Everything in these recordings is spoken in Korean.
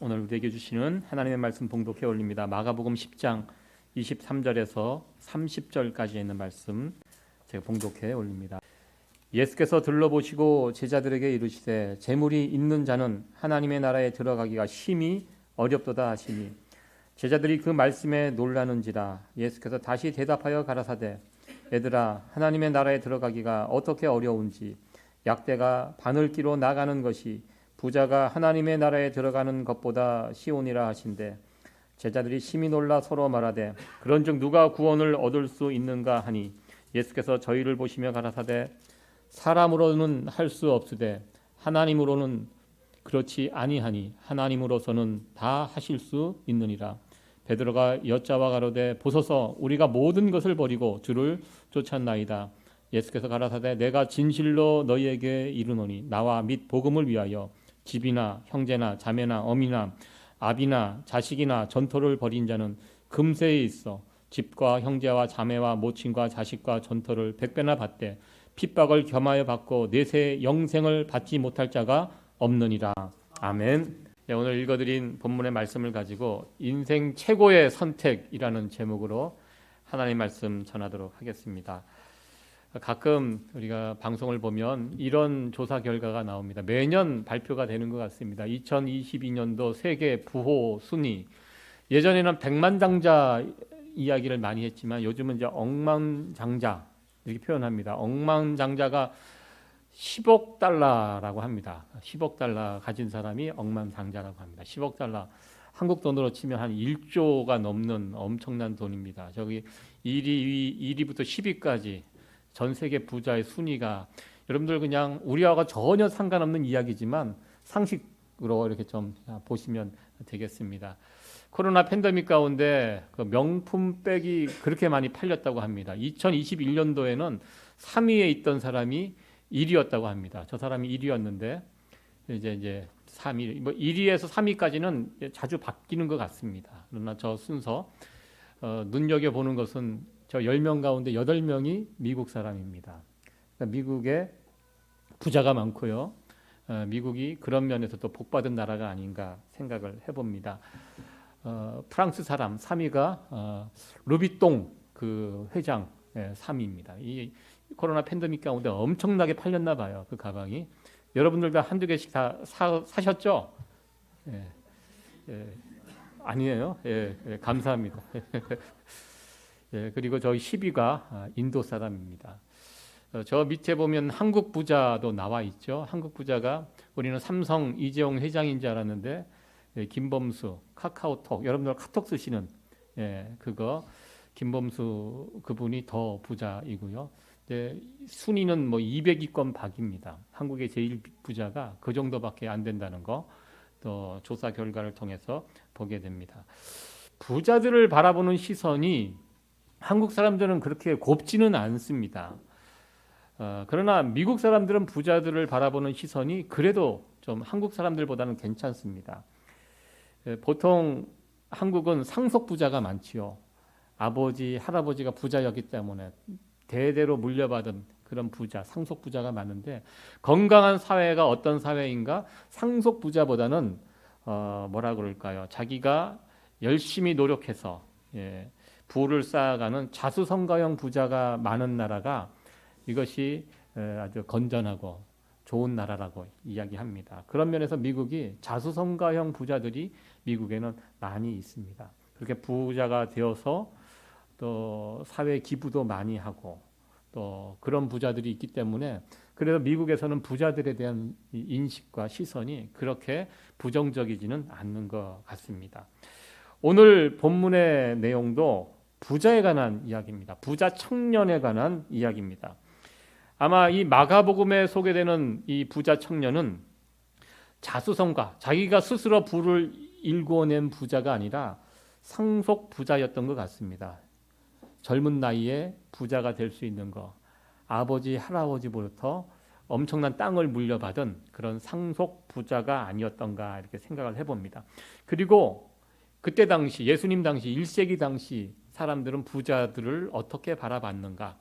오늘 우리에게 주시는 하나님의 말씀 봉독해 올립니다. 마가복음 10장 23절에서 30절까지 있는 말씀 제가 봉독해 올립니다. 예수께서 들러보시고 제자들에게 이르시되 재물이 있는 자는 하나님의 나라에 들어가기가 심히 어렵도다 하시니 제자들이 그 말씀에 놀라는지라. 예수께서 다시 대답하여 가라사대 얘들아, 하나님의 나라에 들어가기가 어떻게 어려운지 약대가 바늘기로 나가는 것이 부자가 하나님의 나라에 들어가는 것보다 쉬우니라 하신대. 제자들이 심히 놀라 서로 말하되 그런즉 누가 구원을 얻을 수 있는가 하니 예수께서 저희를 보시며 가라사대 사람으로는 할 수 없으되 하나님으로는 그렇지 아니하니 하나님으로서는 다 하실 수 있느니라. 베드로가 여짜와 가로되 보소서 우리가 모든 것을 버리고 주를 쫓았나이다. 예수께서 가라사대 내가 진실로 너희에게 이르노니 나와 및 복음을 위하여 집이나 형제나 자매나 어미나 아비나 자식이나 전토를 벌인 자는 금세에 있어 집과 형제와 자매와 모친과 자식과 전토를 백배나 받되 핍박을 겸하여 받고 내세 영생을 받지 못할 자가 없느니라. 아멘. 네, 오늘 읽어드린 본문의 말씀을 가지고 인생 최고의 선택이라는 제목으로 하나님의 말씀 전하도록 하겠습니다. 가끔 우리가 방송을 보면 이런 조사 결과가 나옵니다. 매년 발표가 되는 것 같습니다. 2022년도 세계 부호 순위. 예전에는 백만장자 이야기를 많이 했지만 요즘은 이제 억만장자 이렇게 표현합니다. 억만장자가 10억 달러라고 합니다. 10억 달러 가진 사람이 억만장자라고 합니다. 10억 달러 한국 돈으로 치면 한 1조가 넘는 엄청난 돈입니다. 저기 1위부터 10위까지 전 세계 부자의 순위가 여러분들 그냥 우리와가 전혀 상관없는 이야기지만 상식으로 이렇게 좀 보시면 되겠습니다. 코로나 팬데믹 가운데 그 명품백이 그렇게 많이 팔렸다고 합니다. 2021년도에는 3위에 있던 사람이 1위였다고 합니다. 저 사람이 1위였는데 이제 3위, 뭐 1위에서 3위까지는 자주 바뀌는 것 같습니다. 그러나 저 순서 눈여겨 보는 것은 저 10명 가운데 8명이 미국 사람입니다. 그러니까 미국에 부자가 많고요. 미국이 그런 면에서도 복받은 나라가 아닌가 생각을 해봅니다. 프랑스 사람 3위가 루비똥 그 회장 3위입니다. 이 코로나 팬데믹 가운데 엄청나게 팔렸나 봐요. 그 가방이. 여러분들도 한두 개씩 다 사셨죠? 예, 예, 아니에요. 예, 예, 감사합니다. 예, 그리고 저희 10위가 인도 사람입니다. 저 밑에 보면 한국 부자도 나와 있죠. 한국 부자가 우리는 삼성 이재용 회장인 줄 알았는데 김범수 카카오톡 여러분들 카톡 쓰시는 그거 김범수 그분이 더 부자이고요. 순위는 뭐 200위권 밖입니다. 한국의 제일 부자가 그 정도밖에 안 된다는 거 또 조사 결과를 통해서 보게 됩니다. 부자들을 바라보는 시선이 한국 사람들은 그렇게 곱지는 않습니다. 그러나 미국 사람들은 부자들을 바라보는 시선이 그래도 좀 한국 사람들보다는 괜찮습니다. 보통 한국은 상속 부자가 많지요. 아버지, 할아버지가 부자였기 때문에 대대로 물려받은 그런 부자, 상속 부자가 많은데 건강한 사회가 어떤 사회인가? 상속 부자보다는 뭐라 그럴까요? 자기가 열심히 노력해서 부를 쌓아가는 자수성가형 부자가 많은 나라가 이것이 아주 건전하고 좋은 나라라고 이야기합니다. 그런 면에서 미국이 자수성가형 부자들이 미국에는 많이 있습니다. 그렇게 부자가 되어서 또 사회 기부도 많이 하고 또 그런 부자들이 있기 때문에 그래서 미국에서는 부자들에 대한 인식과 시선이 그렇게 부정적이지는 않는 것 같습니다. 오늘 본문의 내용도 부자에 관한 이야기입니다. 부자 청년에 관한 이야기입니다. 아마 이 마가복음에 소개되는 이 부자 청년은 자수성가, 자기가 스스로 부를 일궈낸 부자가 아니라 상속 부자였던 것 같습니다. 젊은 나이에 부자가 될 수 있는 거, 아버지, 할아버지부터 엄청난 땅을 물려받은 그런 상속 부자가 아니었던가 이렇게 생각을 해봅니다. 그리고 그때 당시 예수님 당시 1세기 당시 사람들은 부자들을 어떻게 바라봤는가?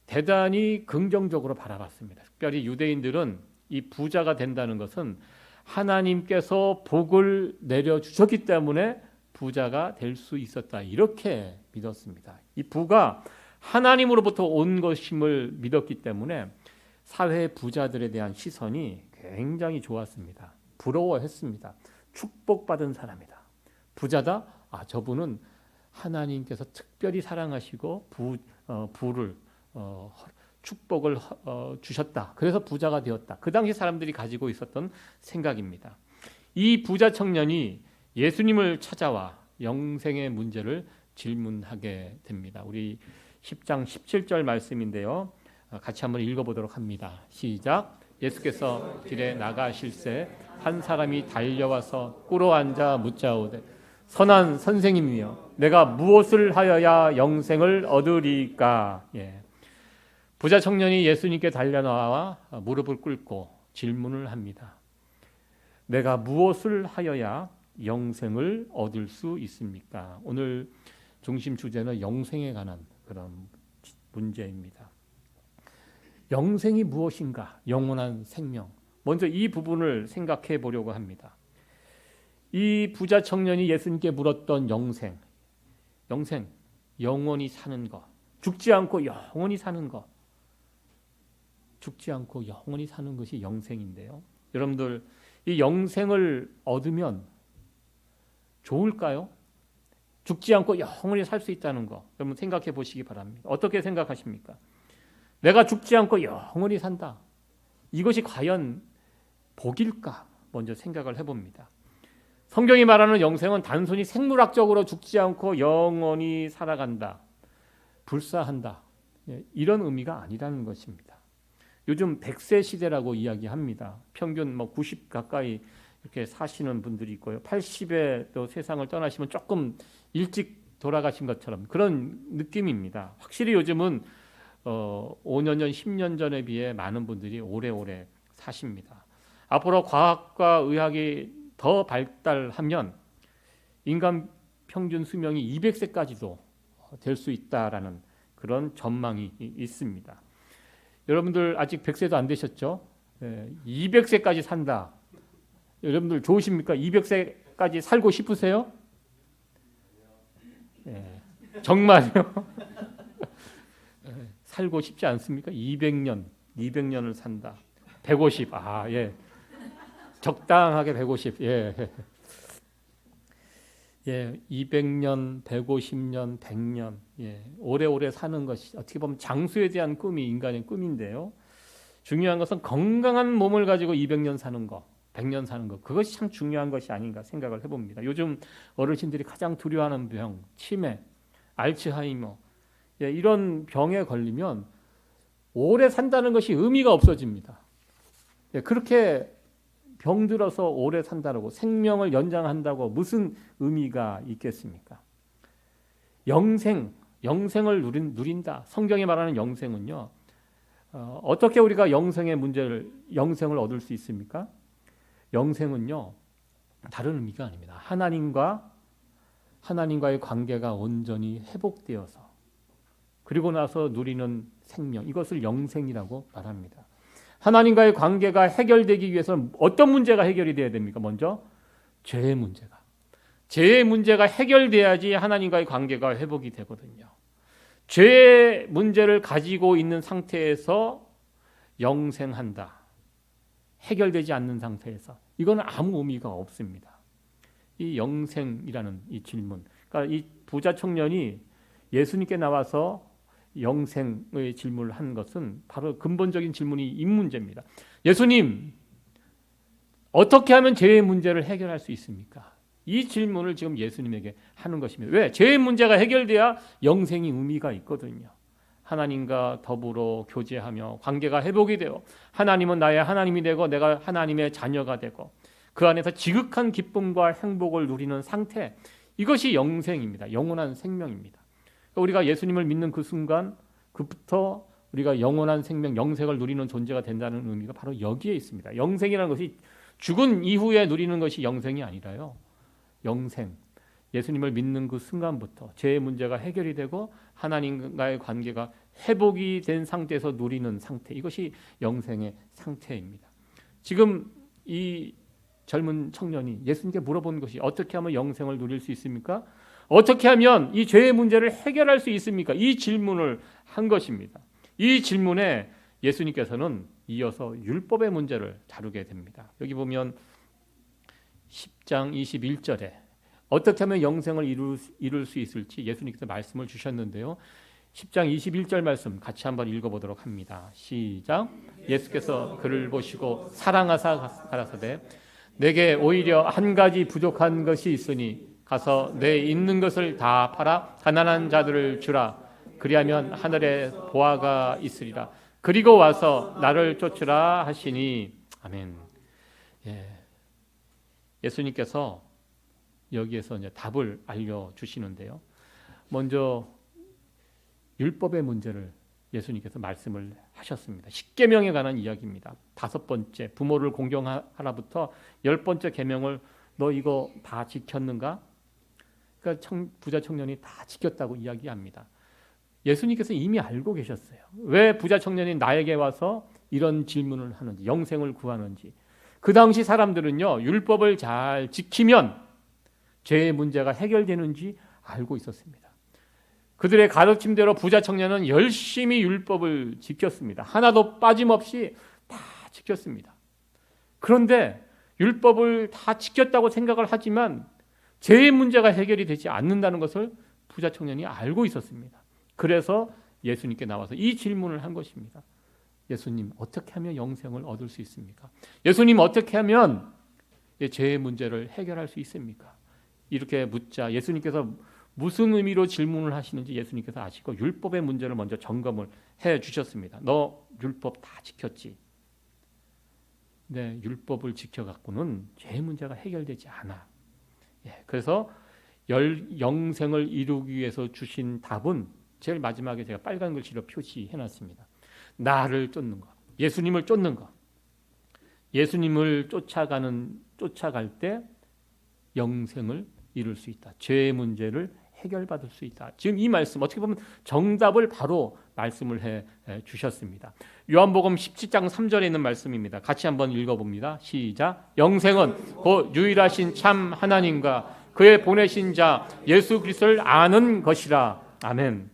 대단히 긍정적으로 바라봤습니다. 특별히 유대인들은 이 부자가 된다는 것은 하나님께서 복을 내려주셨기 때문에 부자가 될 수 있었다. 이렇게 믿었습니다. 이 부가 하나님으로부터 온 것임을 믿었기 때문에 사회 부자들에 대한 시선이 굉장히 좋았습니다. 부러워했습니다. 축복받은 사람이다. 부자다? 저분은 하나님께서 특별히 사랑하시고 부를 축복을 주셨다. 그래서 부자가 되었다. 그 당시 사람들이 가지고 있었던 생각입니다. 이 부자 청년이 예수님을 찾아와 영생의 문제를 질문하게 됩니다. 우리 10장 17절 말씀인데요. 같이 한번 읽어보도록 합니다. 시작. 예수께서 길에 나가실새 한 사람이 달려와서 꿇어 앉아 묻자오되 선한 선생님이여 내가 무엇을 하여야 영생을 얻으리까. 부자 청년이 예수님께 달려나와 무릎을 꿇고 질문을 합니다. 내가 무엇을 하여야 영생을 얻을 수 있습니까? 오늘 중심 주제는 영생에 관한 그런 문제입니다. 영생이 무엇인가? 영원한 생명. 먼저 이 부분을 생각해 보려고 합니다. 이 부자 청년이 예수님께 물었던 영생, 영원히 사는 것, 죽지 않고 영원히 사는 것, 죽지 않고 영원히 사는 것이 영생인데요. 여러분들 이 영생을 얻으면 좋을까요? 죽지 않고 영원히 살 수 있다는 거 여러분 생각해 보시기 바랍니다. 어떻게 생각하십니까? 내가 죽지 않고 영원히 산다. 이것이 과연 복일까? 먼저 생각을 해봅니다. 성경이 말하는 영생은 단순히 생물학적으로 죽지 않고 영원히 살아간다, 불사한다, 이런 의미가 아니라는 것입니다. 요즘 100세 시대라고 이야기합니다. 평균 90 가까이 이렇게 사시는 분들이 있고요. 80에 또 세상을 떠나시면 조금 일찍 돌아가신 것처럼 그런 느낌입니다. 확실히 요즘은 5년 전, 10년 전에 비해 많은 분들이 오래오래 사십니다. 앞으로 과학과 의학이 더 발달하면 인간 평균 수명이 200세까지도 될 수 있다라는 그런 전망이 있습니다. 여러분들 아직 100세도 안 되셨죠? 200세까지 산다. 여러분들 좋으십니까? 200세까지 살고 싶으세요? 정말요? 살고 싶지 않습니까? 200년을 산다. 150. 적당하게 150. 200년, 150년, 100년. 오래오래 사는 것이 어떻게 보면 장수에 대한 꿈이 인간의 꿈인데요. 중요한 것은 건강한 몸을 가지고 200년 사는 것, 100년 사는 것. 그것이 참 중요한 것이 아닌가 생각을 해봅니다. 요즘 어르신들이 가장 두려워하는 병, 치매, 알츠하이머, 이런 병에 걸리면 오래 산다는 것이 의미가 없어집니다. 그렇게 병들어서 오래 산다고 생명을 연장한다고 무슨 의미가 있겠습니까? 영생을 누린다. 성경에 말하는 영생은요. 어떻게 우리가 영생을 얻을 수 있습니까? 영생은요. 다른 의미가 아닙니다. 하나님과의 관계가 온전히 회복되어서 그리고 나서 누리는 생명, 이것을 영생이라고 말합니다. 하나님과의 관계가 해결되기 위해서는 어떤 문제가 해결이 돼야 됩니까? 먼저 죄의 문제가 해결돼야지 하나님과의 관계가 회복이 되거든요. 죄의 문제를 가지고 있는 상태에서 영생한다. 해결되지 않는 상태에서 이거는 아무 의미가 없습니다. 이 영생이라는 이 질문, 그러니까 이 부자 청년이 예수님께 나와서 영생의 질문을 한 것은 바로 근본적인 질문이 이 문제입니다. 예수님, 어떻게 하면 죄의 문제를 해결할 수 있습니까? 이 질문을 지금 예수님에게 하는 것입니다. 왜? 죄의 문제가 해결돼야 영생이 의미가 있거든요. 하나님과 더불어 교제하며 관계가 회복이 되어 하나님은 나의 하나님이 되고 내가 하나님의 자녀가 되고 그 안에서 지극한 기쁨과 행복을 누리는 상태, 이것이 영생입니다. 영원한 생명입니다. 우리가 예수님을 믿는 그 순간 그부터 우리가 영원한 생명, 영생을 누리는 존재가 된다는 의미가 바로 여기에 있습니다. 영생이라는 것이 죽은 이후에 누리는 것이 영생이 아니라요. 영생, 예수님을 믿는 그 순간부터 죄의 문제가 해결이 되고 하나님과의 관계가 회복이 된 상태에서 누리는 상태, 이것이 영생의 상태입니다. 지금 이 젊은 청년이 예수님께 물어본 것이 어떻게 하면 영생을 누릴 수 있습니까? 어떻게 하면 이 죄의 문제를 해결할 수 있습니까? 이 질문을 한 것입니다. 이 질문에 예수님께서는 이어서 율법의 문제를 다루게 됩니다. 여기 보면 10장 21절에 어떻게 하면 영생을 이룰 수 있을지 예수님께서 말씀을 주셨는데요. 10장 21절 말씀 같이 한번 읽어보도록 합니다. 시작. 예수께서 그를 보시고 사랑하사 가라사대 내게 오히려 한 가지 부족한 것이 있으니 가서 내 있는 것을 다 팔아 가난한 자들을 주라. 그리하면 하늘에 보화가 있으리라. 그리고 와서 나를 쫓으라 하시니 아멘. 예수님께서 여기에서 이제 답을 알려주시는데요. 먼저 율법의 문제를 예수님께서 말씀을 하셨습니다. 십계명에 관한 이야기입니다. 5번째 부모를 공경하라부터 10번째 계명을 너 이거 다 지켰는가? 그러니까 부자 청년이 다 지켰다고 이야기합니다. 예수님께서 이미 알고 계셨어요. 왜 부자 청년이 나에게 와서 이런 질문을 하는지, 영생을 구하는지. 그 당시 사람들은요, 율법을 잘 지키면 죄의 문제가 해결되는지 알고 있었습니다. 그들의 가르침대로 부자 청년은 열심히 율법을 지켰습니다. 하나도 빠짐없이 다 지켰습니다. 그런데 율법을 다 지켰다고 생각을 하지만 죄의 문제가 해결이 되지 않는다는 것을 부자 청년이 알고 있었습니다. 그래서 예수님께 나와서 이 질문을 한 것입니다. 예수님, 어떻게 하면 영생을 얻을 수 있습니까? 예수님, 어떻게 하면 죄의 문제를 해결할 수 있습니까? 이렇게 묻자 예수님께서 무슨 의미로 질문을 하시는지 예수님께서 아시고 율법의 문제를 먼저 점검을 해 주셨습니다. 너 율법 다 지켰지? 네, 율법을 지켜갖고는 죄의 문제가 해결되지 않아. 그래서 영생을 이루기 위해서 주신 답은 제일 마지막에 제가 빨간 글씨로 표시해놨습니다. 나를 쫓는 것, 예수님을 쫓는 것. 예수님을 쫓아갈 때 영생을 이룰 수 있다. 죄의 문제를 해결받을 수 있다. 지금 이 말씀 어떻게 보면 정답을 바로 말씀을 해 주셨습니다. 요한복음 17장 3절에 있는 말씀입니다. 같이 한번 읽어봅니다. 시작. 영생은 곧 유일하신 참 하나님과 그의 보내신 자 예수 그리스도를 아는 것이라. 아멘.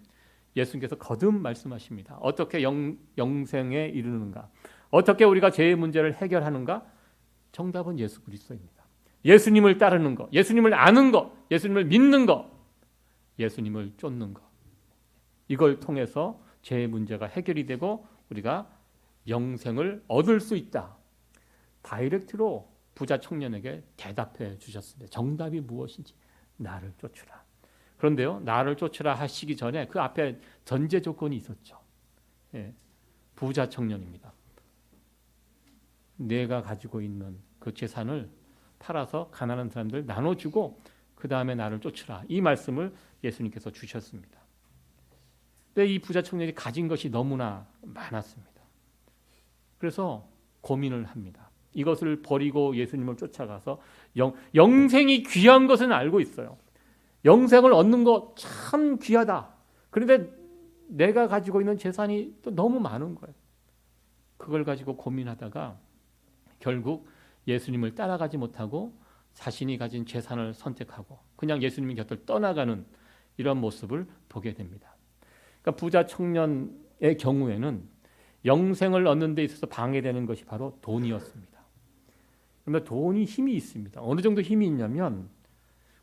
예수님께서 거듭 말씀하십니다. 어떻게 영생에 이르는가? 어떻게 우리가 죄의 문제를 해결하는가? 정답은 예수 그리스도입니다. 예수님을 따르는 것, 예수님을 아는 것, 예수님을 믿는 것, 예수님을 쫓는 것. 이걸 통해서 죄의 문제가 해결이 되고 우리가 영생을 얻을 수 있다. 다이렉트로 부자 청년에게 대답해 주셨습니다. 정답이 무엇인지 나를 쫓으라. 그런데요, 나를 쫓으라 하시기 전에 그 앞에 전제 조건이 있었죠. 부자 청년입니다. 내가 가지고 있는 그 재산을 팔아서 가난한 사람들 나눠주고 그 다음에 나를 쫓으라. 이 말씀을 예수님께서 주셨습니다. 근데 이 부자 청년이 가진 것이 너무나 많았습니다. 그래서 고민을 합니다. 이것을 버리고 예수님을 쫓아가서 영생이 귀한 것은 알고 있어요. 영생을 얻는 거 참 귀하다. 그런데 내가 가지고 있는 재산이 또 너무 많은 거예요. 그걸 가지고 고민하다가 결국 예수님을 따라가지 못하고 자신이 가진 재산을 선택하고 그냥 예수님 곁을 떠나가는 이런 모습을 보게 됩니다. 그러니까 부자 청년의 경우에는 영생을 얻는 데 있어서 방해되는 것이 바로 돈이었습니다. 그런데 돈이 힘이 있습니다. 어느 정도 힘이 있냐면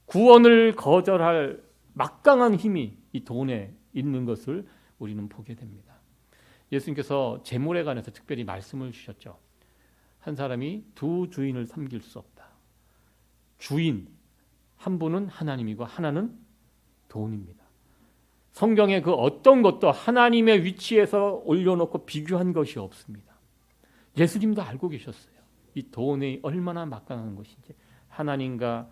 구원을 거절할 막강한 힘이 이 돈에 있는 것을 우리는 보게 됩니다. 예수님께서 재물에 관해서 특별히 말씀을 주셨죠. 한 사람이 두 주인을 섬길 수 없다. 주인 한 분은 하나님이고 하나는 돈입니다. 성경에 그 어떤 것도 하나님의 위치에서 올려놓고 비교한 것이 없습니다. 예수님도 알고 계셨어요. 이 돈이 얼마나 막강한 것인지. 하나님과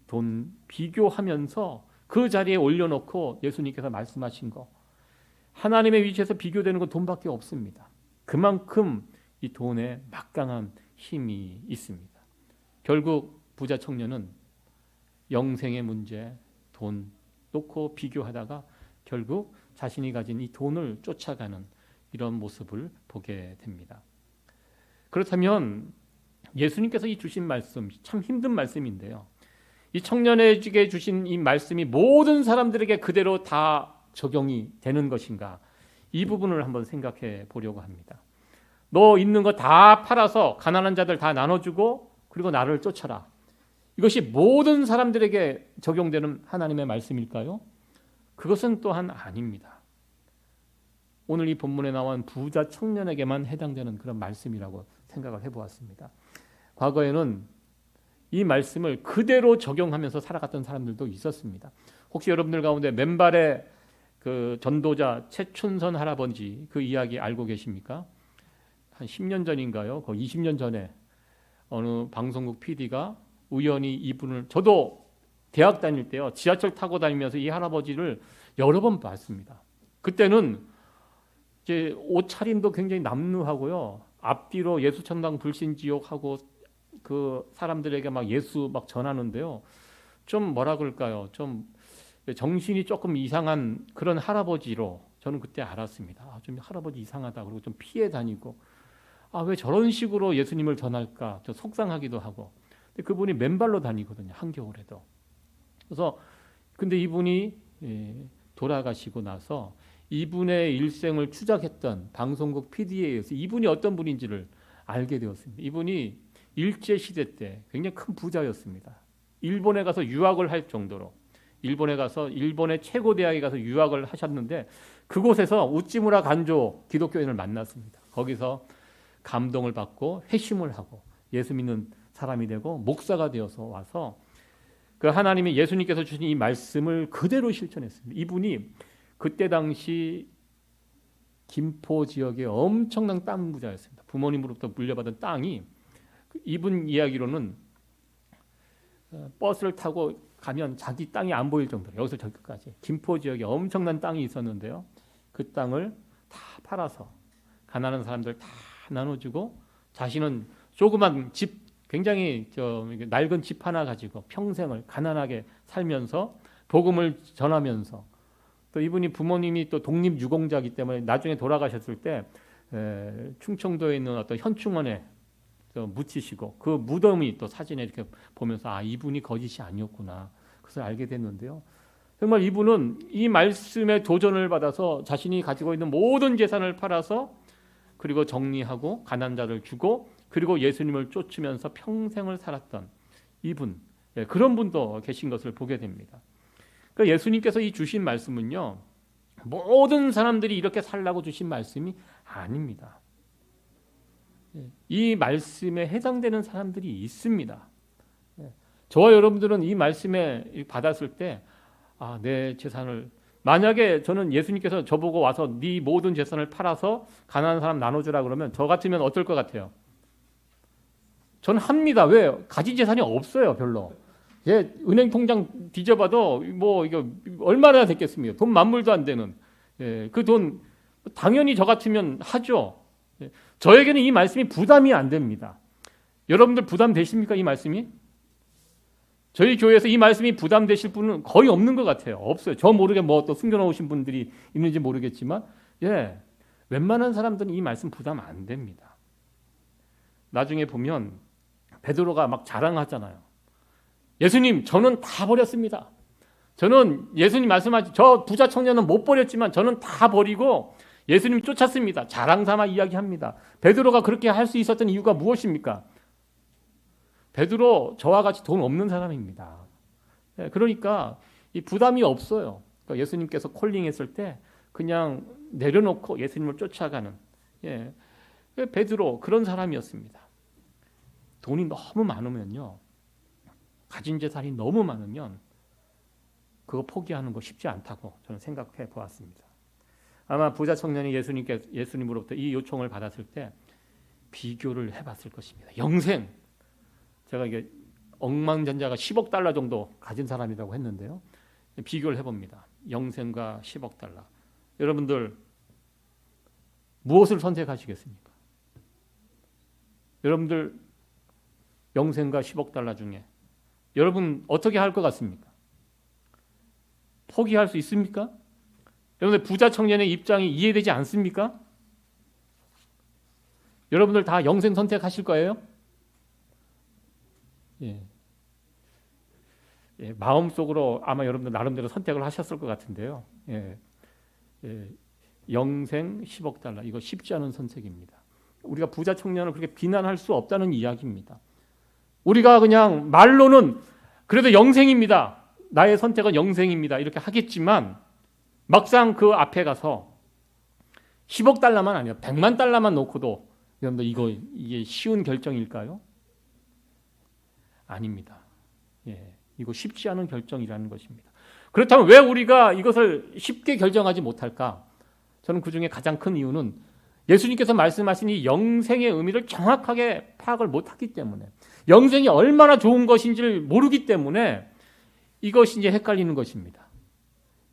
돈 비교하면서 그 자리에 올려놓고 예수님께서 말씀하신 거, 하나님의 위치에서 비교되는 건 돈밖에 없습니다. 그만큼 이 돈에 막강한 힘이 있습니다. 결국 부자 청년은 영생의 문제, 돈 놓고 비교하다가 결국 자신이 가진 이 돈을 쫓아가는 이런 모습을 보게 됩니다. 그렇다면 예수님께서 이 주신 말씀 참 힘든 말씀인데요. 이 청년에게 주신 이 말씀이 모든 사람들에게 그대로 다 적용이 되는 것인가? 이 부분을 한번 생각해 보려고 합니다. 너 있는 거 다 팔아서 가난한 자들 다 나눠주고 그리고 나를 쫓아라. 이것이 모든 사람들에게 적용되는 하나님의 말씀일까요? 그것은 또한 아닙니다. 오늘 이 본문에 나온 부자 청년에게만 해당되는 그런 말씀이라고 생각을 해보았습니다. 과거에는 이 말씀을 그대로 적용하면서 살아갔던 사람들도 있었습니다. 혹시 여러분들 가운데 맨발의 그 전도자 최춘선 할아버지 그 이야기 알고 계십니까? 한 10년 전인가요? 거의 20년 전에 어느 방송국 PD가 우연히 이분을, 저도 대학 다닐 때요, 지하철 타고 다니면서 이 할아버지를 여러 번 봤습니다. 그때는 이제 옷차림도 굉장히 남루하고요, 앞뒤로 예수천당 불신지옥하고 그 사람들에게 막 예수 막 전하는데요, 좀 뭐라 그럴까요? 좀 정신이 조금 이상한 그런 할아버지로 저는 그때 알았습니다. 아, 좀 할아버지 이상하다. 그리고 좀 피해 다니고, 아, 왜 저런 식으로 예수님을 전할까? 저 속상하기도 하고. 근데 그분이 맨발로 다니거든요, 한겨울에도. 그래서 근데 이분이 돌아가시고 나서 이분의 일생을 추적했던 방송국 PD에 의해서 이분이 어떤 분인지를 알게 되었습니다. 이분이 일제시대 때 굉장히 큰 부자였습니다. 일본에 가서 유학을 할 정도로, 일본에 가서 일본의 최고 대학에 가서 유학을 하셨는데 그곳에서 우찌무라 간조 기독교인을 만났습니다. 거기서 감동을 받고 회심을 하고 예수 믿는 사람이 되고 목사가 되어서 와서 그 하나님이 예수님께서 주신 이 말씀을 그대로 실천했습니다. 이분이 그때 당시 김포 지역의 엄청난 땅 부자였습니다. 부모님으로부터 물려받은 땅이, 이분 이야기로는 버스를 타고 가면 자기 땅이 안 보일 정도로 여기서 저기까지 김포 지역에 엄청난 땅이 있었는데요. 그 땅을 다 팔아서 가난한 사람들 다 나눠주고 자신은 조그만 집, 굉장히 낡은 집 하나 가지고 평생을 가난하게 살면서 복음을 전하면서, 또 이분이 부모님이 또 독립유공자이기 때문에 나중에 돌아가셨을 때 충청도에 있는 어떤 현충원에 묻히시고 그 무덤이 또 사진에 이렇게 보면서 아, 이분이 거짓이 아니었구나, 그것을 알게 됐는데요. 정말 이분은 이 말씀에 도전을 받아서 자신이 가지고 있는 모든 재산을 팔아서 그리고 정리하고 가난한 자를 주고 그리고 예수님을 쫓으면서 평생을 살았던 이분, 그런 분도 계신 것을 보게 됩니다. 그러니까 예수님께서 이 주신 말씀은요, 모든 사람들이 이렇게 살라고 주신 말씀이 아닙니다. 이 말씀에 해당되는 사람들이 있습니다. 저와 여러분들은 이 말씀에 받았을 때 아, 내 재산을, 만약에 저는 예수님께서 저보고 와서 네 모든 재산을 팔아서 가난한 사람 나눠주라 그러면 저 같으면 어떨 것 같아요? 저는 합니다. 왜? 가진 재산이 없어요, 별로. 예, 은행 통장 뒤져봐도 뭐 이거 얼마나 됐겠습니까? 돈 만물도 안 되는. 예, 그 돈 당연히 저 같으면 하죠. 예, 저에게는 이 말씀이 부담이 안 됩니다. 여러분들 부담 되십니까, 이 말씀이? 저희 교회에서 이 말씀이 부담되실 분은 거의 없는 것 같아요. 없어요. 저 모르게 뭐 또 숨겨놓으신 분들이 있는지 모르겠지만, 예, 웬만한 사람들은 이 말씀 부담 안 됩니다. 나중에 보면 베드로가 막 자랑하잖아요. 예수님, 저는 다 버렸습니다. 저는 예수님 말씀하신 저 부자 청년은 못 버렸지만 저는 다 버리고 예수님 쫓았습니다. 자랑 삼아 이야기합니다. 베드로가 그렇게 할 수 있었던 이유가 무엇입니까? 베드로 저와 같이 돈 없는 사람입니다. 그러니까 이 부담이 없어요. 그러니까 예수님께서 콜링했을 때 그냥 내려놓고 예수님을 쫓아가는, 예, 베드로 그런 사람이었습니다. 돈이 너무 많으면요, 가진 재산이 너무 많으면 그거 포기하는 거 쉽지 않다고 저는 생각해 보았습니다. 아마 부자 청년이 예수님으로부터 이 요청을 받았을 때 비교를 해봤을 것입니다. 영생, 제가 이게 억만장자가 10억 달러 정도 가진 사람이라고 했는데요, 비교를 해봅니다. 영생과 10억 달러. 여러분들 무엇을 선택하시겠습니까? 여러분들 영생과 10억 달러 중에 여러분 어떻게 할 것 같습니까? 포기할 수 있습니까? 여러분들 부자 청년의 입장이 이해되지 않습니까? 여러분들 다 영생 선택하실 거예요? 예. 예, 마음속으로 아마 여러분들 나름대로 선택을 하셨을 것 같은데요. 예. 예. 영생 10억 달러 이거 쉽지 않은 선택입니다. 우리가 부자 청년을 그렇게 비난할 수 없다는 이야기입니다. 우리가 그냥 말로는 그래도 영생입니다. 나의 선택은 영생입니다. 이렇게 하겠지만 막상 그 앞에 가서 10억 달러만 아니라 100만 달러만 놓고도 여러분들 이게 쉬운 결정일까요? 아닙니다. 예, 이거 쉽지 않은 결정이라는 것입니다. 그렇다면 왜 우리가 이것을 쉽게 결정하지 못할까? 저는 그 중에 가장 큰 이유는 예수님께서 말씀하신 이 영생의 의미를 정확하게 파악을 못하기 때문에 영생이 얼마나 좋은 것인지를 모르기 때문에 이것이 이제 헷갈리는 것입니다.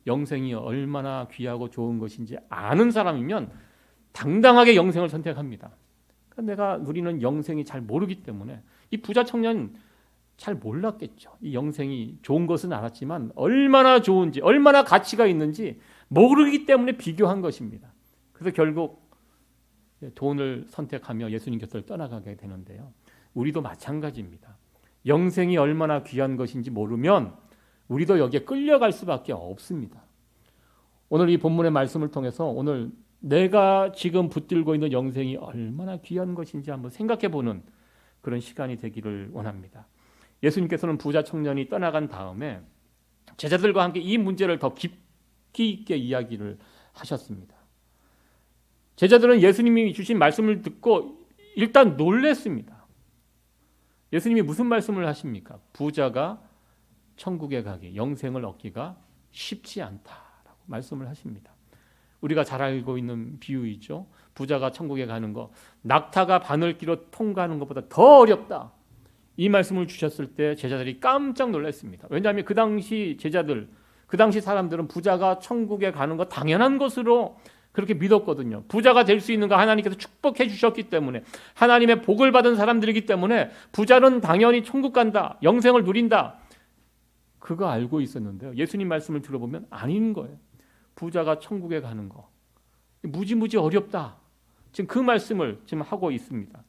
영생이 얼마나 귀하고 좋은 것인지 아는 사람이면 당당하게 영생을 선택합니다. 그러니까 내가 누리는 영생이 잘 모르기 때문에 이 부자 청년 잘 몰랐겠죠. 이 영생이 좋은 것은 알았지만 얼마나 좋은지 얼마나 가치가 있는지 모르기 때문에 비교한 것입니다. 그래서 결국 돈을 선택하며 예수님 곁을 떠나가게 되는데요. 우리도 마찬가지입니다. 영생이 얼마나 귀한 것인지 모르면 우리도 여기에 끌려갈 수밖에 없습니다. 오늘 이 본문의 말씀을 통해서 오늘 내가 지금 붙들고 있는 영생이 얼마나 귀한 것인지 한번 생각해보는 그런 시간이 되기를 원합니다. 예수님께서는 부자 청년이 떠나간 다음에 제자들과 함께 이 문제를 더 깊이 있게 이야기를 하셨습니다. 제자들은 예수님이 주신 말씀을 듣고 일단 놀랐습니다. 예수님이 무슨 말씀을 하십니까? 부자가 천국에 가기, 영생을 얻기가 쉽지 않다라고 말씀을 하십니다. 우리가 잘 알고 있는 비유이죠. 부자가 천국에 가는 거, 낙타가 바늘길로 통과하는 것보다 더 어렵다. 이 말씀을 주셨을 때 제자들이 깜짝 놀랐습니다. 왜냐하면 그 당시 제자들, 그 당시 사람들은 부자가 천국에 가는 거 당연한 것으로 그렇게 믿었거든요. 부자가 될 수 있는 거 하나님께서 축복해 주셨기 때문에 하나님의 복을 받은 사람들이기 때문에 부자는 당연히 천국 간다. 영생을 누린다. 그거 알고 있었는데요. 예수님 말씀을 들어보면 아닌 거예요. 부자가 천국에 가는 거. 무지무지 어렵다. 지금 그 말씀을 지금 하고 있습니다.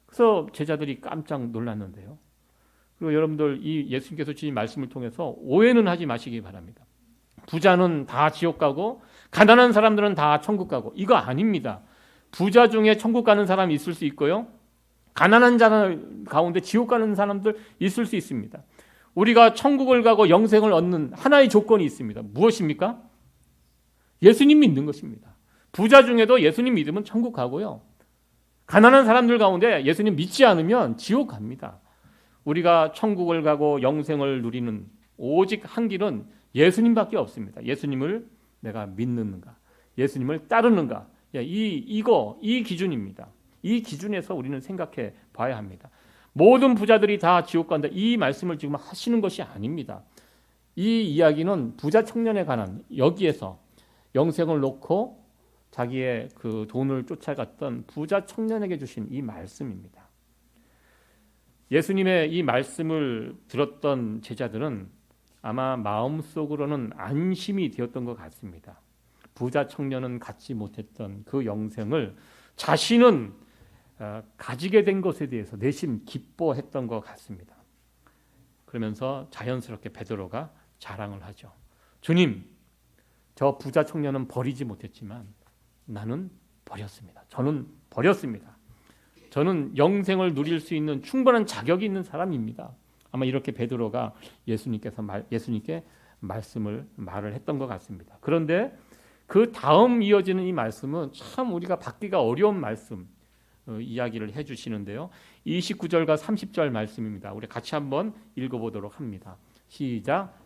그래서 제자들이 깜짝 놀랐는데요. 그리고 여러분들 이 예수님께서 주신 말씀을 통해서 오해는 하지 마시기 바랍니다. 부자는 다 지옥 가고 가난한 사람들은 다 천국 가고 이거 아닙니다. 부자 중에 천국 가는 사람이 있을 수 있고요. 가난한 자들 가운데 지옥 가는 사람들 있을 수 있습니다. 우리가 천국을 가고 영생을 얻는 하나의 조건이 있습니다. 무엇입니까? 예수님 믿는 것입니다. 부자 중에도 예수님 믿으면 천국 가고요. 가난한 사람들 가운데 예수님 믿지 않으면 지옥 갑니다. 우리가 천국을 가고 영생을 누리는 오직 한 길은 예수님밖에 없습니다. 예수님을 내가 믿는가, 예수님을 따르는가, 이 기준입니다. 이 기준에서 우리는 생각해 봐야 합니다. 모든 부자들이 다 지옥 간다. 이 말씀을 지금 하시는 것이 아닙니다. 이 이야기는 부자 청년에 관한 여기에서 영생을 놓고 자기의 그 돈을 쫓아갔던 부자 청년에게 주신 이 말씀입니다. 예수님의 이 말씀을 들었던 제자들은 아마 마음속으로는 안심이 되었던 것 같습니다. 부자 청년은 갖지 못했던 그 영생을 자신은 가지게 된 것에 대해서 내심 기뻐했던 것 같습니다. 그러면서 자연스럽게 베드로가 자랑을 하죠. 주님, 저 부자 청년은 버리지 못했지만 나는 버렸습니다. 저는 버렸습니다. 저는 영생을 누릴 수 있는 충분한 자격이 있는 사람입니다. 아마 이렇게 베드로가 예수님께 말을 했던 것 같습니다. 그런데 그 다음 이어지는 이 말씀은 참 우리가 받기가 어려운 말씀 이야기를 해주시는데요. 29절과 30절 말씀입니다. 우리 같이 한번 읽어보도록 합니다. 시작.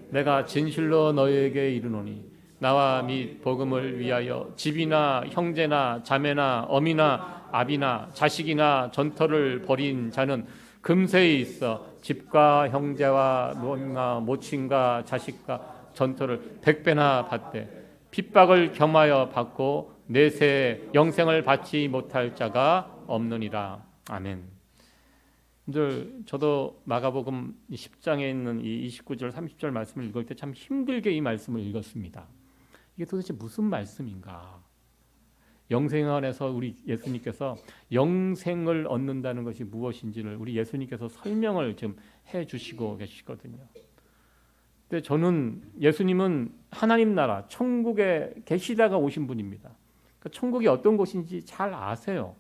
내가 진실로 너희에게 이르노니 나와 및 복음을 위하여 집이나 형제나 자매나 어미나 아비나 자식이나 전터를 벌인 자는 금세에 있어 집과 형제와 모친과 자식과 전터를 100배나 받되 핍박을 겸하여 받고 내세 영생을 받지 못할 자가 없느니라. 아멘. 저도 마가복음 10장에 있는 이 29절 30절 말씀을 읽을 때 참 힘들게 이 말씀을 읽었습니다. 이게 도대체 무슨 말씀인가? 영생 안에서 우리 예수님께서 영생을 얻는다는 것이 무엇인지를 우리 예수님께서 설명을 좀 해주시고 계시거든요. 근데 저는 예수님은 하나님 나라 천국에 계시다가 오신 분입니다. 그러니까 천국이 어떤 곳인지 잘 아세요.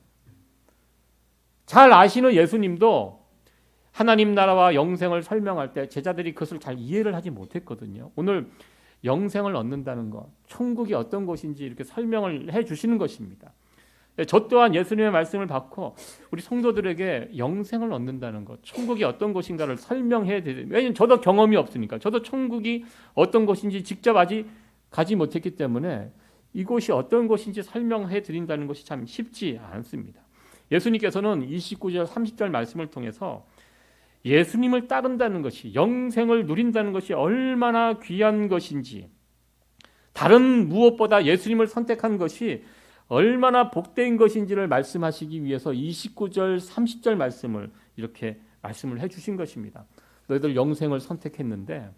잘 아시는 예수님도 하나님 나라와 영생을 설명할 때 제자들이 그것을 잘 이해를 하지 못했거든요. 오늘 영생을 얻는다는 것, 천국이 어떤 곳인지 이렇게 설명을 해 주시는 것입니다. 저 또한 예수님의 말씀을 받고 우리 성도들에게 영생을 얻는다는 것, 천국이 어떤 곳인가를 설명해야 돼요. 왜냐하면 저도 경험이 없으니까. 저도 천국이 어떤 곳인지 직접 아직 가지 못했기 때문에 이곳이 어떤 곳인지 설명해 드린다는 것이 참 쉽지 않습니다. 예수님께서는 29절 30절 말씀을 통해서 예수님을 따른다는 것이, 영생을 누린다는 것이 얼마나 귀한 것인지, 다른 무엇보다 예수님을 선택한 것이 얼마나 복된 것인지를 말씀하시기 위해서 29절 30절 말씀을 이렇게 말씀을 해주신 것입니다. 너희들 영생을 선택했는데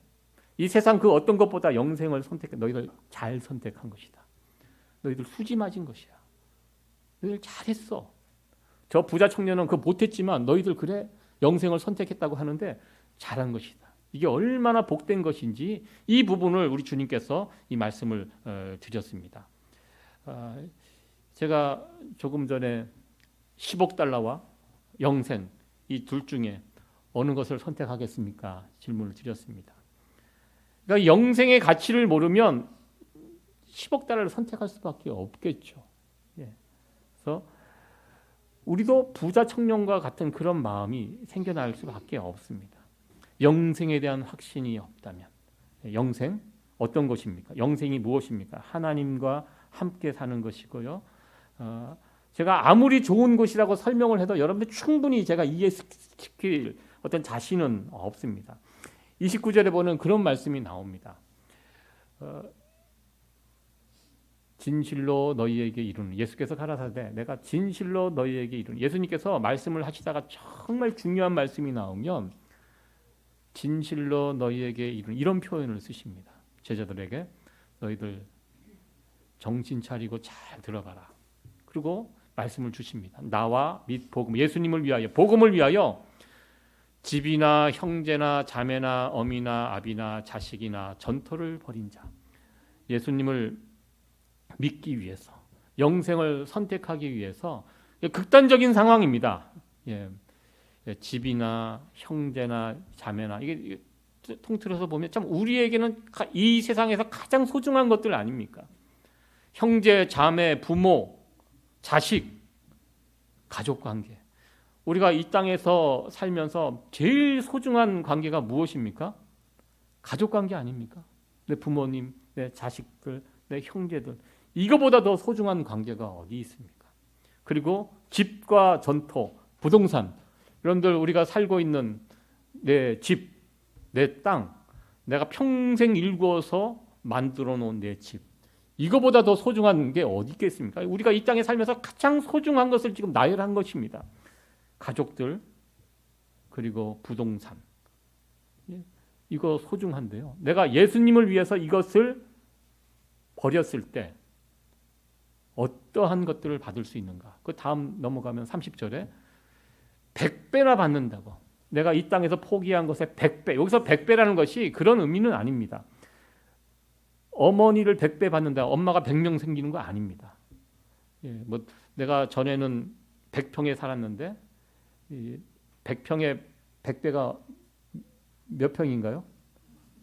이 세상 그 어떤 것보다 영생을 선택해. 너희들 잘 선택한 것이다. 너희들 수지 맞은 것이야. 너희들 잘했어. 저 부자 청년은 그거 못했지만 너희들 그래 영생을 선택했다고 하는데 잘한 것이다. 이게 얼마나 복된 것인지 이 부분을 우리 주님께서 이 말씀을 드렸습니다. 제가 조금 전에 10억 달러와 영생 이 둘 중에 어느 것을 선택하겠습니까? 질문을 드렸습니다. 그러니까 영생의 가치를 모르면 10억 달러를 선택할 수밖에 없겠죠. 그래서 우리도 부자 청년과 같은 그런 마음이 생겨날 수밖에 없습니다. 영생에 대한 확신이 없다면 영생 어떤 것입니까? 영생이 무엇입니까? 하나님과 함께 사는 것이고요. 제가 아무리 좋은 곳이라고 설명을 해도 여러분들 충분히 제가 이해시킬 어떤 자신은 없습니다. 29절에 보는 그런 말씀이 나옵니다. 진실로 너희에게 이루는, 예수께서 가라사대 내가 진실로 너희에게 이루는, 예수님께서 말씀을 하시다가 정말 중요한 말씀이 나오면 진실로 너희에게 이루는 이런 표현을 쓰십니다. 제자들에게 너희들 정신 차리고 잘 들어가라. 그리고 말씀을 주십니다. 나와 및 복음, 예수님을 위하여, 복음을 위하여 집이나 형제나 자매나 어미나 아비나 자식이나 전토를 벌인 자, 예수님을 믿기 위해서, 영생을 선택하기 위해서 극단적인 상황입니다. 집이나 형제나 자매나 이게 통틀어서 보면 참 우리에게는 이 세상에서 가장 소중한 것들 아닙니까? 형제, 자매, 부모, 자식, 가족 관계. 우리가 이 땅에서 살면서 제일 소중한 관계가 무엇입니까? 가족 관계 아닙니까? 내 부모님, 내 자식들, 내 형제들. 이거보다 더 소중한 관계가 어디 있습니까? 그리고 집과 전토, 부동산. 여러분들 우리가 살고 있는 내 집, 내 땅, 내가 평생 일구어서 만들어 놓은 내 집. 이거보다 더 소중한 게 어디 있겠습니까? 우리가 이 땅에 살면서 가장 소중한 것을 지금 나열한 것입니다. 가족들, 그리고 부동산. 이거 소중한데요. 내가 예수님을 위해서 이것을 버렸을 때 어떠한 것들을 받을 수 있는가? 그 다음 넘어가면 30절에 100배나 받는다고. 내가 이 땅에서 포기한 것의 100배. 여기서 100배라는 것이 그런 의미는 아닙니다. 어머니를 100배 받는다. 엄마가 100명 생기는 거 아닙니다. 내가 전에는 100평에 살았는데 100평에 100배가 몇 평인가요?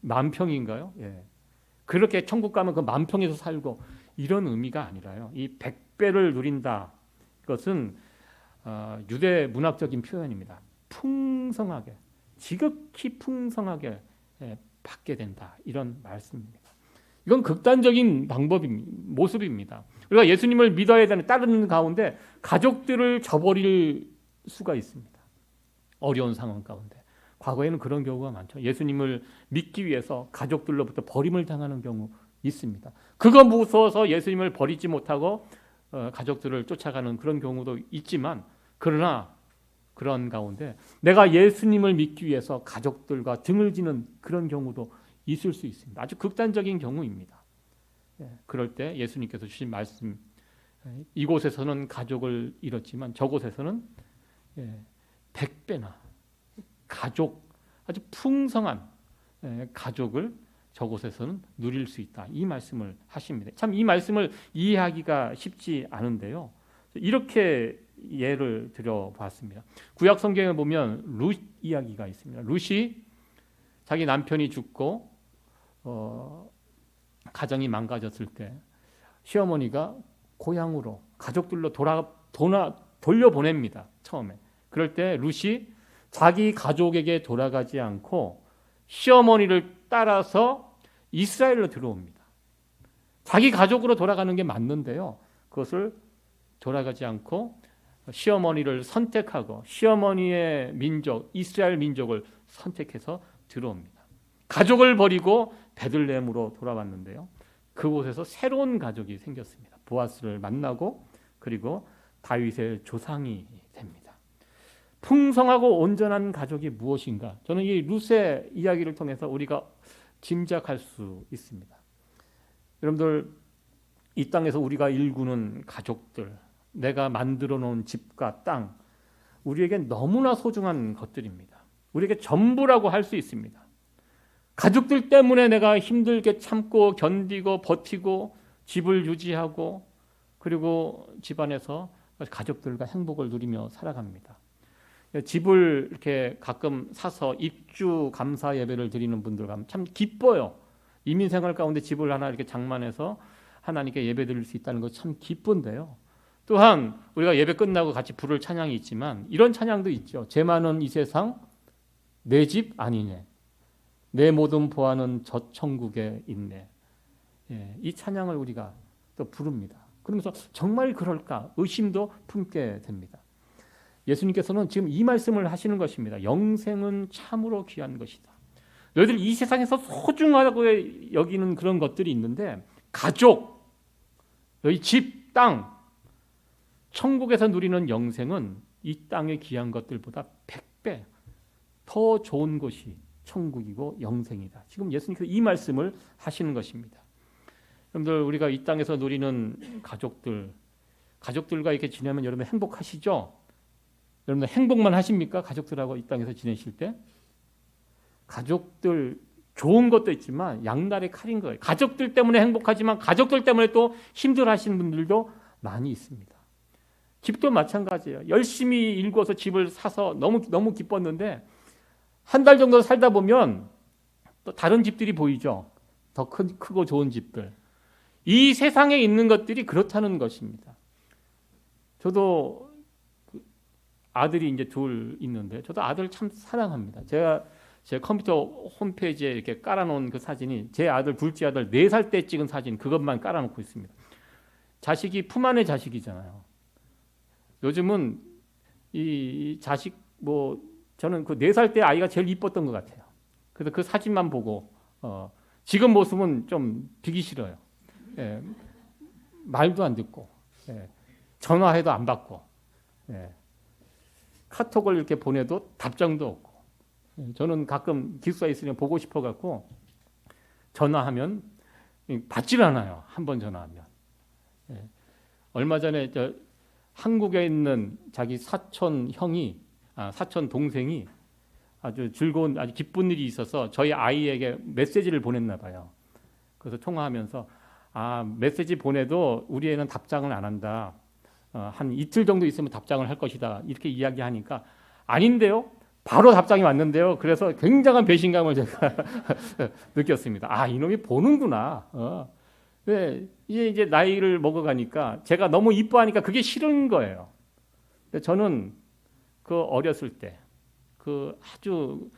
10,000평인가요? 그렇게 천국 가면 그 10,000평에서 살고 이런 의미가 아니라요. 이 100배를 누린다. 이것은 유대 문학적인 표현입니다. 풍성하게, 지극히 풍성하게 받게 된다. 이런 말씀입니다. 이건 극단적인 모습입니다. 우리가 예수님을 믿어야 되는, 따르는 가운데 가족들을 저버릴 수가 있습니다. 어려운 상황 가운데. 과거에는 그런 경우가 많죠. 예수님을 믿기 위해서 가족들로부터 버림을 당하는 경우 있습니다. 그거 무서워서 예수님을 버리지 못하고 가족들을 쫓아가는 그런 경우도 있지만, 그러나 그런 가운데 내가 예수님을 믿기 위해서 가족들과 등을 지는 그런 경우도 있을 수 있습니다. 아주 극단적인 경우입니다. 그럴 때 예수님께서 주신 말씀 이곳에서는 가족을 잃었지만 저곳에서는 100배나 가족, 아주 풍성한 가족을 저곳에서는 누릴 수 있다. 이 말씀을 하십니다. 참 이 말씀을 이해하기가 쉽지 않은데요. 이렇게 예를 들어봤습니다. 구약 성경에 보면 룻 이야기가 있습니다. 룻이 자기 남편이 죽고 가정이 망가졌을 때 시어머니가 고향으로 가족들로 돌려보냅니다. 처음에. 그럴 때 룻이 자기 가족에게 돌아가지 않고 시어머니를 따라서 이스라엘로 들어옵니다. 자기 가족으로 돌아가는 게 맞는데요. 그것을 돌아가지 않고 시어머니를 선택하고 시어머니의 민족, 이스라엘 민족을 선택해서 들어옵니다. 가족을 버리고 베들레헴으로 돌아왔는데요. 그곳에서 새로운 가족이 생겼습니다. 보아스를 만나고 그리고 다윗의 조상이 됩니다. 풍성하고 온전한 가족이 무엇인가? 저는 이 룻의 이야기를 통해서 우리가 짐작할 수 있습니다. 여러분들, 이 땅에서 우리가 일구는 가족들, 내가 만들어 놓은 집과 땅, 우리에게 너무나 소중한 것들입니다. 우리에게 전부라고 할 수 있습니다. 가족들 때문에 내가 힘들게 참고 견디고 버티고 집을 유지하고 그리고 집안에서 가족들과 행복을 누리며 살아갑니다. 집을 이렇게 가끔 사서 입주 감사 예배를 드리는 분들 가면 참 기뻐요. 이민생활 가운데 집을 하나 이렇게 장만해서 하나님께 예배 드릴 수 있다는 거 참 기쁜데요. 또한 우리가 예배 끝나고 같이 부를 찬양이 있지만 이런 찬양도 있죠. 제 많은 이 세상 내 집 아니네. 내 모든 보아는 저 천국에 있네. 이 찬양을 우리가 또 부릅니다. 그러면서 정말 그럴까 의심도 품게 됩니다. 예수님께서는 지금 이 말씀을 하시는 것입니다. 영생은 참으로 귀한 것이다. 너희들 이 세상에서 소중하다고 여기는 그런 것들이 있는데 가족, 너희 집, 땅, 천국에서 누리는 영생은 이 땅의 귀한 것들보다 100배 더 좋은 것이 천국이고 영생이다. 지금 예수님께서 이 말씀을 하시는 것입니다. 여러분들, 우리가 이 땅에서 누리는 가족들과 이렇게 지내면 여러분 행복하시죠? 여러분들 행복만 하십니까? 가족들하고 이 땅에서 지내실 때? 가족들 좋은 것도 있지만 양날의 칼인 거예요. 가족들 때문에 행복하지만 가족들 때문에 또 힘들어하시는 분들도 많이 있습니다. 집도 마찬가지예요. 열심히 일궈서 집을 사서 너무 기뻤는데 한 달 정도 살다 보면 또 다른 집들이 보이죠. 더 크고 좋은 집들. 이 세상에 있는 것들이 그렇다는 것입니다. 저도 아들이 이제 둘 있는데 저도 아들 참 사랑합니다. 제가 제 컴퓨터 홈페이지에 이렇게 깔아놓은 그 사진이 제 아들, 둘째 아들 4살 때 찍은 사진, 그것만 깔아놓고 있습니다. 자식이 품 안의 자식이잖아요. 요즘은 이 자식 저는 그 4살 때 아이가 제일 이뻤던 것 같아요. 그래서 그 사진만 보고 지금 모습은 좀 비기 싫어요. 말도 안 듣고 전화해도 안 받고 카톡을 이렇게 보내도 답장도 없고 저는 가끔 기숙사에 있으면 보고 싶어갖고 전화하면 받질 않아요. 한 번 전화하면. 얼마 전에 한국에 있는 자기 사촌 동생이 아주 즐거운, 아주 기쁜 일이 있어서 저희 아이에게 메시지를 보냈나 봐요. 그래서 통화하면서 메시지 보내도 우리 애는 답장을 안 한다. 한 이틀 정도 있으면 답장을 할 것이다. 이렇게 이야기하니까 아닌데요. 바로 답장이 왔는데요. 그래서 굉장한 배신감을 제가 느꼈습니다. 이놈이 보는구나. 이제 나이를 먹어가니까 제가 너무 이뻐하니까 그게 싫은 거예요. 근데 저는 그 어렸을 때, 그 아주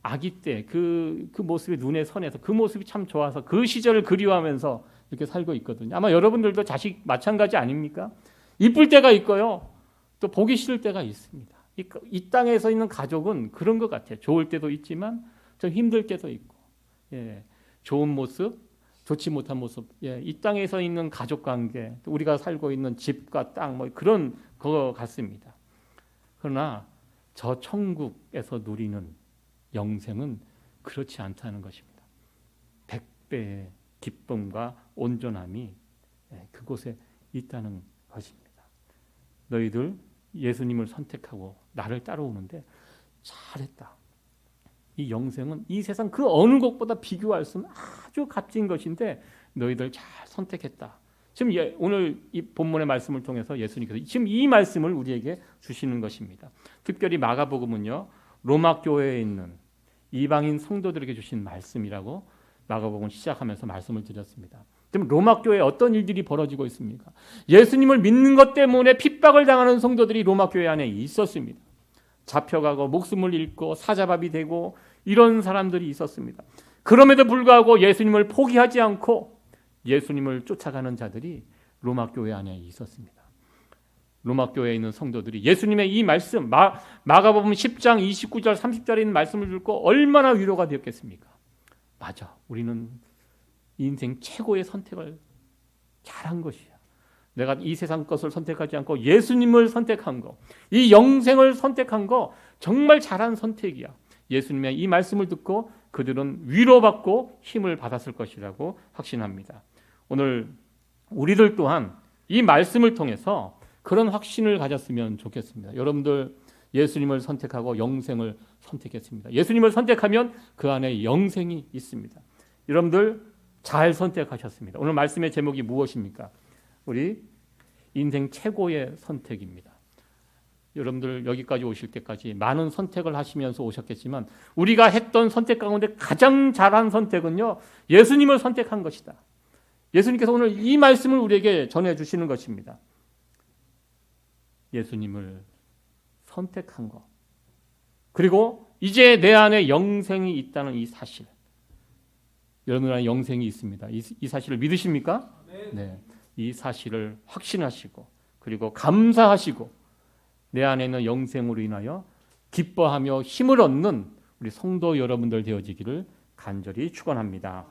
아기 때 그 모습이 눈에 선해서 그 모습이 참 좋아서 그 시절을 그리워하면서 이렇게 살고 있거든요. 아마 여러분들도 자식 마찬가지 아닙니까? 이쁠 때가 있고요. 또 보기 싫을 때가 있습니다. 이 땅에서 있는 가족은 그런 것 같아요. 좋을 때도 있지만 좀 힘들 때도 있고, 좋은 모습, 좋지 못한 모습, 이 땅에서 있는 가족 관계, 우리가 살고 있는 집과 땅, 그런 거 같습니다. 그러나 저 천국에서 누리는 영생은 그렇지 않다는 것입니다. 100배의 기쁨과 온전함이 그곳에 있다는 것입니다. 너희들 예수님을 선택하고 나를 따라오는데 잘했다. 이 영생은 이 세상 그 어느 것보다 비교할 수 없는 아주 값진 것인데 너희들 잘 선택했다. 지금 오늘 이 본문의 말씀을 통해서 예수님께서 지금 이 말씀을 우리에게 주시는 것입니다. 특별히 마가복음은요, 로마 교회에 있는 이방인 성도들에게 주신 말씀이라고 마가복음 시작하면서 말씀을 드렸습니다. 지금 로마 교회에 어떤 일들이 벌어지고 있습니까? 예수님을 믿는 것 때문에 핍박을 당하는 성도들이 로마 교회 안에 있었습니다. 잡혀가고 목숨을 잃고 사자밥이 되고 이런 사람들이 있었습니다. 그럼에도 불구하고 예수님을 포기하지 않고 예수님을 쫓아가는 자들이 로마 교회 안에 있었습니다. 로마 교회에 있는 성도들이 예수님의 이 말씀 마가복음 10장 29절 30절에 있는 말씀을 듣고 얼마나 위로가 되었겠습니까? 맞아, 우리는 인생 최고의 선택을 잘한 것이야. 내가 이 세상 것을 선택하지 않고 예수님을 선택한 거, 이 영생을 선택한 거 정말 잘한 선택이야. 예수님의 이 말씀을 듣고 그들은 위로받고 힘을 받았을 것이라고 확신합니다. 오늘 우리들 또한 이 말씀을 통해서 그런 확신을 가졌으면 좋겠습니다. 여러분들 예수님을 선택하고 영생을 선택했습니다. 예수님을 선택하면 그 안에 영생이 있습니다. 여러분들 잘 선택하셨습니다. 오늘 말씀의 제목이 무엇입니까? 우리 인생 최고의 선택입니다. 여러분들 여기까지 오실 때까지 많은 선택을 하시면서 오셨겠지만 우리가 했던 선택 가운데 가장 잘한 선택은요, 예수님을 선택한 것이다. 예수님께서 오늘 이 말씀을 우리에게 전해주시는 것입니다. 예수님을 선택한 것, 그리고 이제 내 안에 영생이 있다는 이 사실, 여러분 안에 영생이 있습니다. 이 사실을 믿으십니까? 네. 이 사실을 확신하시고 그리고 감사하시고 내 안에 있는 영생으로 인하여 기뻐하며 힘을 얻는 우리 성도 여러분들 되어지기를 간절히 축원합니다.